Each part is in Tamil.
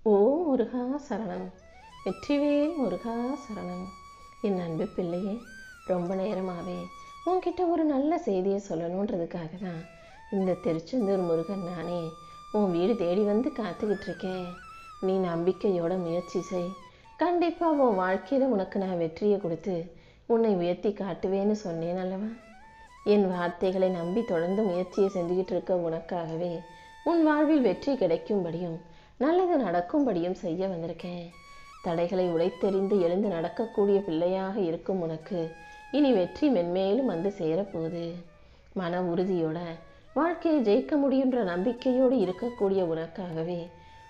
ஓ முருகா சரணம், வெற்றிவேல் முருகா சரணம். என் அன்பு பிள்ளையே, ரொம்ப நேரமாகவே உன்கிட்ட ஒரு நல்ல செய்தியை சொல்லணுன்றதுக்காக தான் இந்த திருச்செந்தூர் முருகன் நானே உன் வீடு தேடி வந்து காத்துக்கிட்டு இருக்கேன். நீ நம்பிக்கையோட முயற்சி செய். கண்டிப்பாக உன் வாழ்க்கையில் உனக்கு நான் வெற்றியை கொடுத்து உன்னை உயர்த்தி காட்டுவேன்னு சொன்னேன் அல்லவா? என் வார்த்தைகளை நம்பி தொடர்ந்து முயற்சியை செஞ்சுக்கிட்டு இருக்க உனக்காகவே உன் வாழ்வில் வெற்றி கிடைக்கும்படியும் நல்லது நடக்கும்படியும் செய்ய வந்திருக்கேன். தடைகளை உடைத்தெறிந்து எழுந்து நடக்கக்கூடிய பிள்ளையாக இருக்கும் உனக்கு இனி வெற்றி மென்மேலும் வந்து சேரப்போகுது. மன உறுதியோட வாழ்க்கையை ஜெயிக்க முடியுன்ற நம்பிக்கையோடு இருக்கக்கூடிய உனக்காகவே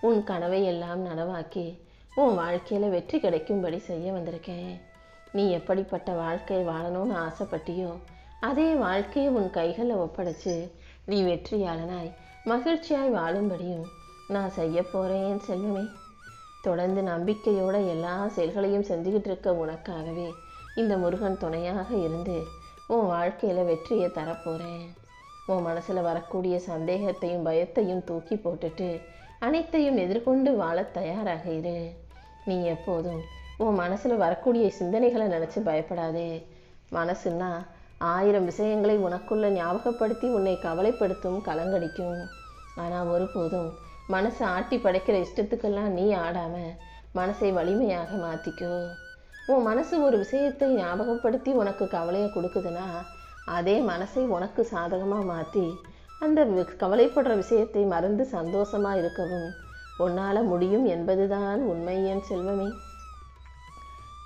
உன் கனவை எல்லாம் நனவாக்கி உன் வாழ்க்கையில் வெற்றி கிடைக்கும்படி செய்ய வந்திருக்கேன். நீ எப்படிப்பட்ட வாழ்க்கையை வாழணும்னு ஆசைப்பட்டியோ அதே வாழ்க்கையை உன் கைகளில் ஒப்படைச்சு நீ வெற்றியாளனாய் மகிழ்ச்சியாய் வாழும்படியும் நான் செய்ய போகிறேன் செல்வமே. தொடர்ந்து நம்பிக்கையோட எல்லா செயல்களையும் செஞ்சுக்கிட்டு இருக்க உனக்காகவே இந்த முருகன் துணையாக இருந்து உன் வாழ்க்கையில் வெற்றியை தரப்போகிறேன். உன் மனசில் வரக்கூடிய சந்தேகத்தையும் பயத்தையும் தூக்கி போட்டுட்டு அனைத்தையும் எதிர்கொண்டு வாழ தயாராக இரு. நீ எப்போதும் உன் மனசில் வரக்கூடிய சிந்தனைகளை நினச்சி பயப்படாதே. மனசுன்னா 1000 விஷயங்களை உனக்குள்ள ஞாபகப்படுத்தி உன்னை கவலைப்படுத்தும் கலங்கடிக்கும். ஆனால் ஒருபோதும் மனசை ஆட்டி படைக்கிற இஷ்டத்துக்கெல்லாம் நீ ஆடாமல் மனசை வலிமையாக மாற்றிக்கோ. உன் மனசு ஒரு விஷயத்தை ஞாபகப்படுத்தி உனக்கு கவலையை கொடுக்குதுன்னா அதே மனசை உனக்கு சாதகமாக மாற்றி அந்த கவலைப்படுற விஷயத்தை மறந்து சந்தோஷமாக இருக்கவும் உன்னால் முடியும் என்பதுதான் உண்மை என் செல்வமே.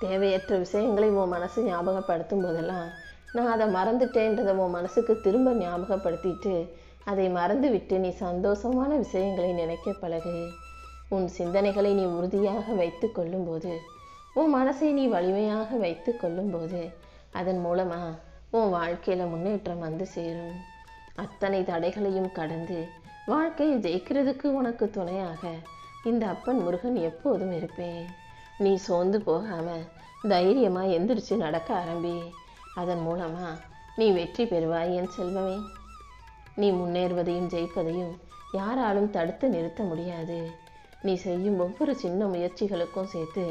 தேவையற்ற விஷயங்களை உன் மனசு ஞாபகப்படுத்தும் போதெல்லாம் நான் அதை மறந்துட்டேன்றதை உன் மனசுக்கு திரும்ப ஞாபகப்படுத்திட்டு அதை மறந்து விட்டு நீ சந்தோஷமான விஷயங்களை நினைக்க பழகு. உன் சிந்தனைகளை நீ உறுதியாக வைத்து கொள்ளும்போது, உன் மனசை நீ வலிமையாக வைத்து கொள்ளும்போது அதன் மூலமாக உன் வாழ்க்கையில் முன்னேற்றம் வந்து சேரும். அத்தனை தடைகளையும் கடந்து வாழ்க்கையை ஜெயிக்கிறதுக்கு உனக்கு துணையாக இந்த அப்பன் முருகன் எப்போதும் இருப்பேன். நீ சோர்ந்து போகாமல் தைரியமாக எந்திரிச்சு நடக்க ஆரம்பி. அதன் மூலமாக நீ வெற்றி பெறுவாய் என் செல்வமே. நீ முன்னேறுவதையும் ஜெயிப்பதையும் யாராலும் தடுத்து நிறுத்த முடியாது. நீ செய்யும் ஒவ்வொரு சின்ன முயற்சிகளுக்கும் சேர்த்து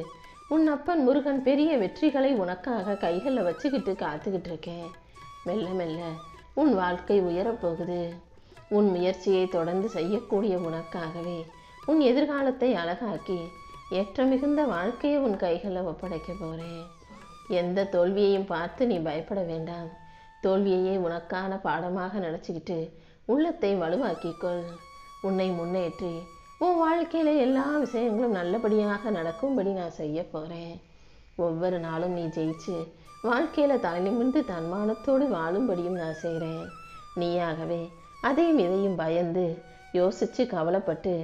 உன் அப்பன் முருகன் பெரிய வெற்றிகளை உனக்காக கைகளில் வச்சுக்கிட்டு காத்துக்கிட்டு இருக்கேன். மெல்ல மெல்ல உன் வாழ்க்கை உயரப்போகுது. உன் முயற்சியை தொடர்ந்து செய்யக்கூடிய உனக்காகவே உன் எதிர்காலத்தை அழகாக்கி ஏற்ற மிகுந்த வாழ்க்கையை உன் கைகளில் ஒப்படைக்க போகிறேன். எந்த தோல்வியையும் பார்த்து நீ பயப்பட வேண்டாம். தோல்வியையே உனக்கான பாடமாக நினச்சிக்கிட்டு உள்ளத்தை வலுவாக்கிக்கொள். உன்னை முன்னேற்றி உன் வாழ்க்கையில் எல்லா விஷயங்களும் நல்லபடியாக நடக்கும்படி நான் செய்ய போகிறேன். ஒவ்வொரு நாளும் நீ ஜெயிச்சு வாழ்க்கையில் தலை நிமிர்ந்து தன்மானத்தோடு வாழும்படியும் நான் செய்கிறேன். நீயாகவே அதையும் இதையும் பயந்து யோசித்து கவலைப்பட்டு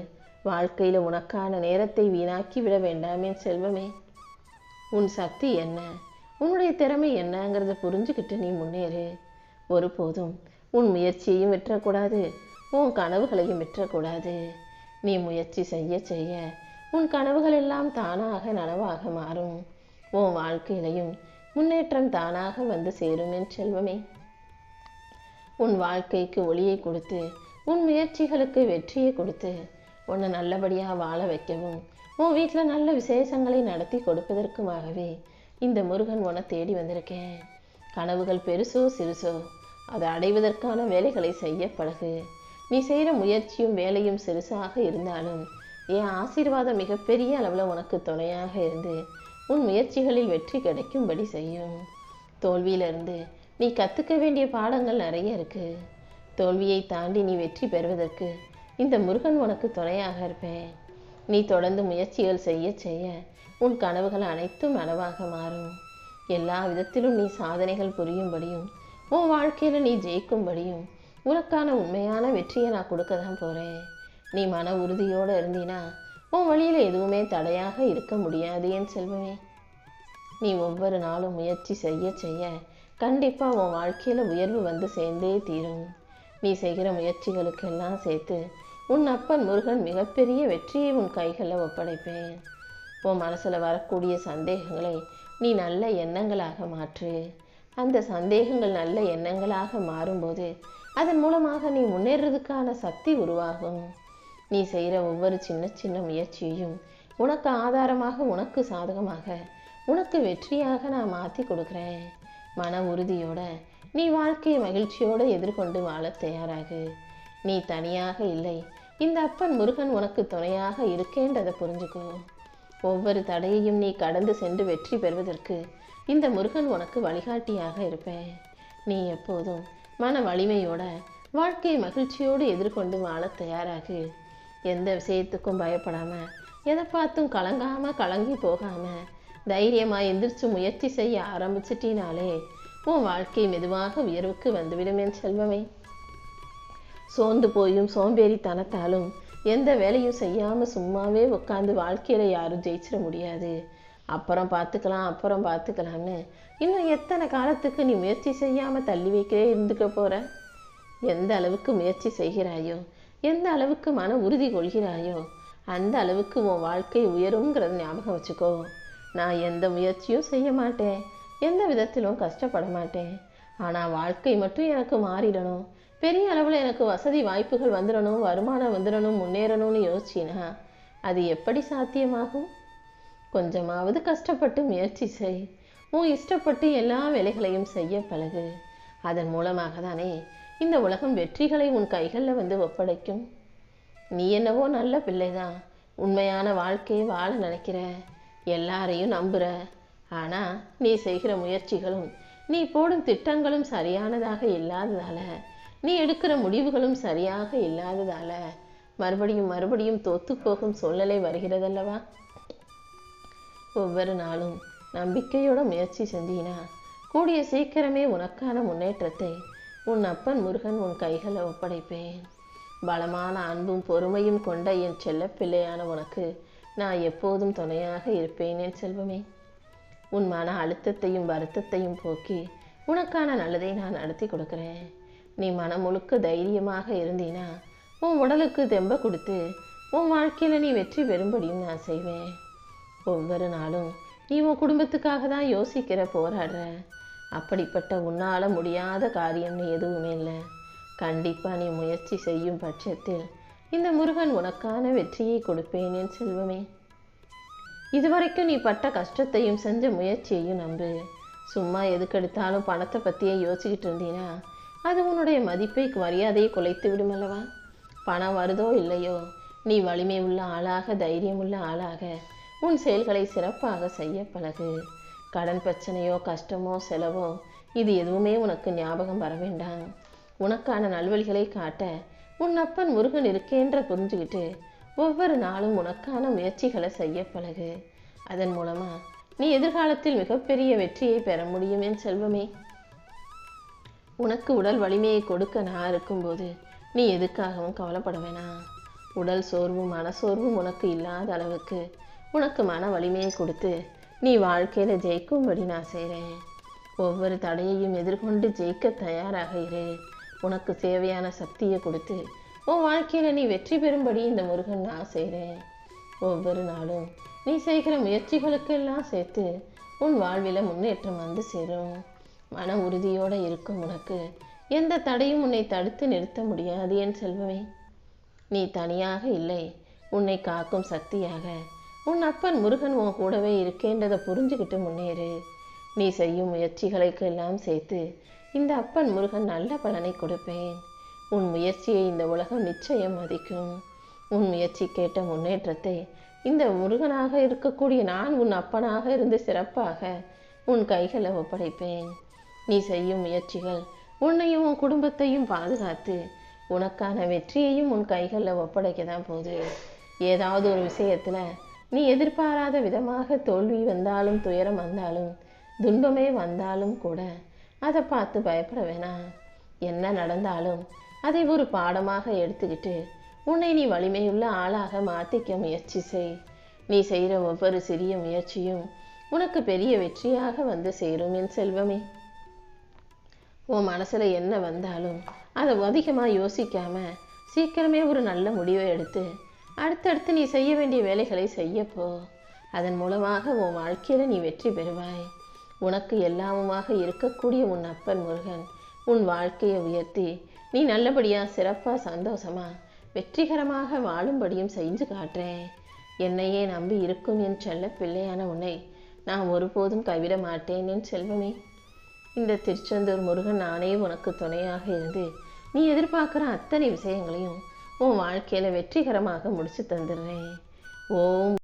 வாழ்க்கையில் உனக்கான நேரத்தை வீணாக்கி விட வேண்டாமே செல்வமே. உன் சக்தி என்ன, உன்னுடைய திறமை என்னங்கிறத புரிஞ்சுக்கிட்டு நீ முன்னேறு. ஒருபோதும் உன் முயற்சியையும் விட்டுறக்கூடாது, உன் கனவுகளையும் விட்டுறக்கூடாது. நீ முயற்சி செய்ய செய்ய உன் கனவுகள் எல்லாம் தானாக நனவாக மாறும். உன் வாழ்க்கையிலையும் முன்னேற்றம் தானாக வந்து சேரும் என் செல்வமே. உன் வாழ்க்கைக்கு ஒளியை கொடுத்து உன் முயற்சிகளுக்கு வெற்றியை கொடுத்து உன்னை நல்லபடியாக வாழ வைக்கவும் உன் வீட்டில் நல்ல விசேஷங்களை நடத்தி கொடுப்பதற்குமாகவே இந்த முருகன் உன்னை தேடி வந்திருக்கேன். கனவுகள் பெருசோ சிறுசோ அதை அடைவதற்கான வேலைகளை செய்ய பழகு. நீ செய்கிற முயற்சியும் வேலையும் சிறுசாக இருந்தாலும் என் ஆசீர்வாதம் மிகப்பெரிய அளவில் உனக்கு துணையாக இருந்து உன் முயற்சிகளில் வெற்றி கிடைக்கும்படி செய்யும். தோல்வியிலிருந்து நீ கற்றுக்க வேண்டிய பாடங்கள் நிறைய இருக்குது. தோல்வியை தாண்டி நீ வெற்றி பெறுவதற்கு இந்த முருகன் உனக்கு துணையாக இருப்பேன். நீ தொடர்ந்து முயற்சிகள் செய்ய செய்ய உன் கனவுகள் அனைத்தும் நனவாக மாறும். எல்லா விதத்திலும் நீ சாதனைகள் புரியும்படியும் உன் வாழ்க்கையில் நீ ஜெயிக்கும்படியும் உனக்கான உண்மையான வெற்றியை நான் கொடுக்க தான் போகிறேன். நீ மன உறுதியோடு இருந்தீனா உன் வழியில் எதுவுமே தடையாக இருக்க முடியாது என் செல்வமே. நீ ஒவ்வொரு நாளும் முயற்சி செய்ய செய்ய கண்டிப்பாக உன் வாழ்க்கையில் உயர்வு வந்து சேர்ந்தே தீரும். நீ செய்கிற முயற்சிகளுக்கெல்லாம் சேர்த்து உன் அப்பன் முருகன் மிகப்பெரிய வெற்றியை உன் கைகளில் ஒப்படைப்பேன். உன் மனசில் வரக்கூடிய சந்தேகங்களை நீ நல்ல எண்ணங்களாக மாற்று. அந்த சந்தேகங்கள் நல்ல எண்ணங்களாக மாறும்போது அதன் மூலமாக நீ முன்னேறதுக்கான சக்தி உருவாகும். நீ செய்கிற ஒவ்வொரு சின்ன சின்ன முயற்சியையும் உனக்கு ஆதாரமாக, உனக்கு சாதகமாக, உனக்கு வெற்றியாக நான் மாற்றி கொடுக்குறேன். மன உறுதியோட நீ வாழ்க்கையை மகிழ்ச்சியோடு எதிர்கொண்டு வாழ தயாராகு. நீ தனியாக இல்லை, இந்த அப்பன் முருகன் உனக்கு துணையாக இருக்கேன்றதை புரிஞ்சுக்கோ. ஒவ்வொரு தடையையும் நீ கடந்து சென்று வெற்றி பெறுவதற்கு இந்த முருகன் உனக்கு வழிகாட்டியாக இருப்பேன். நீ எப்போதும் மன வலிமையோட வாழ்க்கையை மகிழ்ச்சியோடு எதிர்கொண்டு வாழ தயாராகு. எந்த விஷயத்துக்கும் பயப்படாம, எதை பார்த்தும் கலங்கி போகாம தைரியமாக எந்திரிச்சு முயற்சி செய்ய ஆரம்பிச்சிட்டினாலே உன் வாழ்க்கை மெதுவாக உயர்வுக்கு வந்துவிடும் என் செல்வமே. சோர்ந்து போயும் சோம்பேறித்தனத்தாலும் எந்த வேலையும் செய்யாமல் சும்மாவே உட்காந்து வாழ்க்கையில் யாரும் ஜெயிச்சிட முடியாது. அப்புறம் பார்த்துக்கலாம்னு இன்னும் எத்தனை காலத்துக்கு நீ முயற்சி செய்யாமல் தள்ளி வைக்கிறே இருந்துக்க போகிற? எந்த அளவுக்கு முயற்சி செய்கிறாயோ, எந்த அளவுக்கு மன உறுதி கொள்கிறாயோ, அந்த அளவுக்கு உன் வாழ்க்கை உயருங்கிறத ஞாபகம் வச்சுக்கோ. நான் எந்த முயற்சியும் செய்ய மாட்டேன், எந்த விதத்திலும் கஷ்டப்பட மாட்டேன். ஆனால் வாழ்க்கை மட்டும் எனக்கு மாறிடணும், பெரிய அளவில் எனக்கு வசதி வாய்ப்புகள் வந்துடணும், வருமானம் வந்துடணும், முன்னேறணும்னு யோசிச்சினா அது எப்படி சாத்தியமாகும்? கொஞ்சமாவது கஷ்டப்பட்டு முயற்சி செய். உன் இஷ்டப்பட்டு எல்லா வேலைகளையும் செய்ய பழகு. அதன் மூலமாக தானே இந்த உலகம் வெற்றிகளை உன் கைகளில் வந்து ஒப்படைக்கும். நீ என்னவோ நல்ல பிள்ளைதான், உண்மையான வாழ்க்கையை வாழ நினைக்கிற, எல்லாரையும் நம்புற. ஆனால் நீ செய்கிற முயற்சிகளும் நீ போடும் திட்டங்களும் சரியானதாக இல்லாததால, நீ எடுக்கிற முடிவுகளும் சரியாக இல்லாததால மறுபடியும் தோத்து போகும் சூழ்நிலை வருகிறதல்லவா? ஒவ்வொரு நாளும் நம்பிக்கையோட முயற்சி செஞ்சினா கூடிய சீக்கிரமே உனக்கான முன்னேற்றத்தை உன் அப்பன் முருகன் உன் கைகளை ஒப்படைப்பேன். பலமான அன்பும் பொறுமையும் கொண்ட என் செல்ல பிள்ளையான உனக்கு நான் எப்போதும் துணையாக இருப்பேன் என் செல்வமே. உன் மன அழுத்தத்தையும் வருத்தத்தையும் போக்கி உனக்கான நல்லதை நான் நடத்தி கொடுக்குறேன். நீ மனம் முழுக்க தைரியமாக இருந்தீனா உன் உடலுக்கு தெம்ப கொடுத்து உன் வாழ்க்கையில் நீ வெற்றி பெறும்படியும் நான் செய்வேன். ஒவ்வொரு நாளும் நீ உன் குடும்பத்துக்காக தான் யோசிக்கிற, போராடுற. அப்படிப்பட்ட உன்னால் முடியாத காரியம்னு எதுவுமே இல்லை. கண்டிப்பாக நீ முயற்சி செய்யும் பட்சத்தில் இந்த முருகன் உனக்கான வெற்றியை கொடுப்பேன் என் செல்வமே. இதுவரைக்கும் நீ பட்ட கஷ்டத்தையும் செஞ்ச முயற்சியையும் நம்பு. சும்மா எதுக்கெடுத்தாலும் பணத்தை பற்றியே யோசிச்சுக்கிட்டு இருந்தீனா அது உன்னுடைய மதிப்பை, மரியாதையை குலைத்து விடும் அல்லவா? பணம் வருதோ இல்லையோ, நீ வலிமை உள்ள ஆளாக, தைரியம் உள்ள ஆளாக உன் செயல்களை சிறப்பாக செய்ய பழகு. கடன் பிரச்சனையோ, கஷ்டமோ, செலவோ இது எதுவுமே உனக்கு ஞாபகம் வர வேண்டாம். உனக்கான நல்வழிகளை காட்ட உன் அப்பன் முருகன் இருக்கேன்ற புரிஞ்சுக்கிட்டு ஒவ்வொரு நாளும் உனக்கான முயற்சிகளை செய்ய பழகு. அதன் மூலமா நீ எதிர்காலத்தில் மிகப்பெரிய வெற்றியை பெற முடியும் என் செல்வமே. உனக்கு உடல் வலிமையை கொடுக்க நான் இருக்கும்போது நீ எதுக்காகவும் கவலைப்பட வேணாம். உடல் சோர்வும் மனசோர்வும் உனக்கு இல்லாத அளவுக்கு உனக்கு மன வலிமையை கொடுத்து நீ வாழ்க்கையில் ஜெயிக்கும்படி நான் செய்கிறேன். ஒவ்வொரு தடையையும் எதிர்கொண்டு ஜெயிக்க தயாராக இரு. உனக்கு தேவையான சக்தியை கொடுத்து உன் வாழ்க்கையில் நீ வெற்றி பெறும்படி இந்த முருகன் நான் செய்கிறேன். ஒவ்வொரு நாளும் நீ செய்கிற முயற்சிகளுக்கெல்லாம் சேர்த்து உன் வாழ்வில் முன்னேற்றம் வந்து சேரும். மன உறுதியோடு இருக்கும் உனக்கு எந்த தடையும் உன்னை தடுத்து நிறுத்த முடியாது என் செல்வமே. நீ தனியாக இல்லை, உன்னை காக்கும் சக்தியாக உன் அப்பன் முருகன் உன் கூடவே இருக்கேன்றதை புரிஞ்சுக்கிட்டு முன்னேறு. நீ செய்யும் முயற்சிகளுக்கு எல்லாம் சேர்த்து இந்த அப்பன் முருகன் நல்ல பலனை கொடுப்பேன். உன் முயற்சியை இந்த உலகம் நிச்சயம் மதிக்கும். உன் முயற்சி கேட்ட முன்னேற்றத்தை இந்த முருகனாக இருக்கக்கூடிய நான் உன் அப்பனாக இருந்து சிறப்பாக உன் கைகளை ஒப்படைப்பேன். நீ செய்யும் முயற்சிகள் உன்னையும் உன் குடும்பத்தையும் பாதுகாத்து உனக்கான வெற்றியையும் உன் கைகளில் ஒப்படைக்க தான் போகுது. ஏதாவது ஒரு விஷயத்தில் நீ எதிர்பாராத விதமாக தோல்வி வந்தாலும், துயரம் வந்தாலும், துன்பமே வந்தாலும் கூட அதை பார்த்து பயப்பட வேணாம். என்ன நடந்தாலும் அதை ஒரு பாடமாக எடுத்துக்கிட்டு உன்னை நீ வலிமையுள்ள ஆளாக மாற்றிக்க முயற்சி செய். நீ செய்கிற ஒவ்வொரு சிறிய முயற்சியும் உனக்கு பெரிய வெற்றியாக வந்து சேரும் என் செல்வமே. உன் மனசில் என்ன வந்தாலும் அதை அதிகமாக யோசிக்காமல் சீக்கிரமே ஒரு நல்ல முடிவை எடுத்து அடுத்தடுத்து நீ செய்ய வேண்டிய வேலைகளை செய்யப்போ. அதன் மூலமாக உன் வாழ்க்கையில் நீ வெற்றி பெறுவாய். உனக்கு எல்லாமுமாக இருக்கக்கூடிய உன் அப்பன் முருகன் உன் வாழ்க்கையை உயர்த்தி நீ நல்லபடியாக, சிறப்பாக, சந்தோஷமாக, வெற்றிகரமாக வாழும்படியும் செஞ்சு காட்டுறேன். என்னையே நம்பி இருக்கும் என் செல்ல பிள்ளையான உன்னை நான் ஒருபோதும் கைவிட மாட்டேன் என் செல்வமே. இந்த திருச்செந்தூர் முருகன் நானே உனக்கு துணையாக இருந்து நீ எதிர்பார்க்குற அத்தனை விஷயங்களையும் உன் வாழ்க்கையில் வெற்றிகரமாக முடிச்சு தந்துடுறேன். ஓம்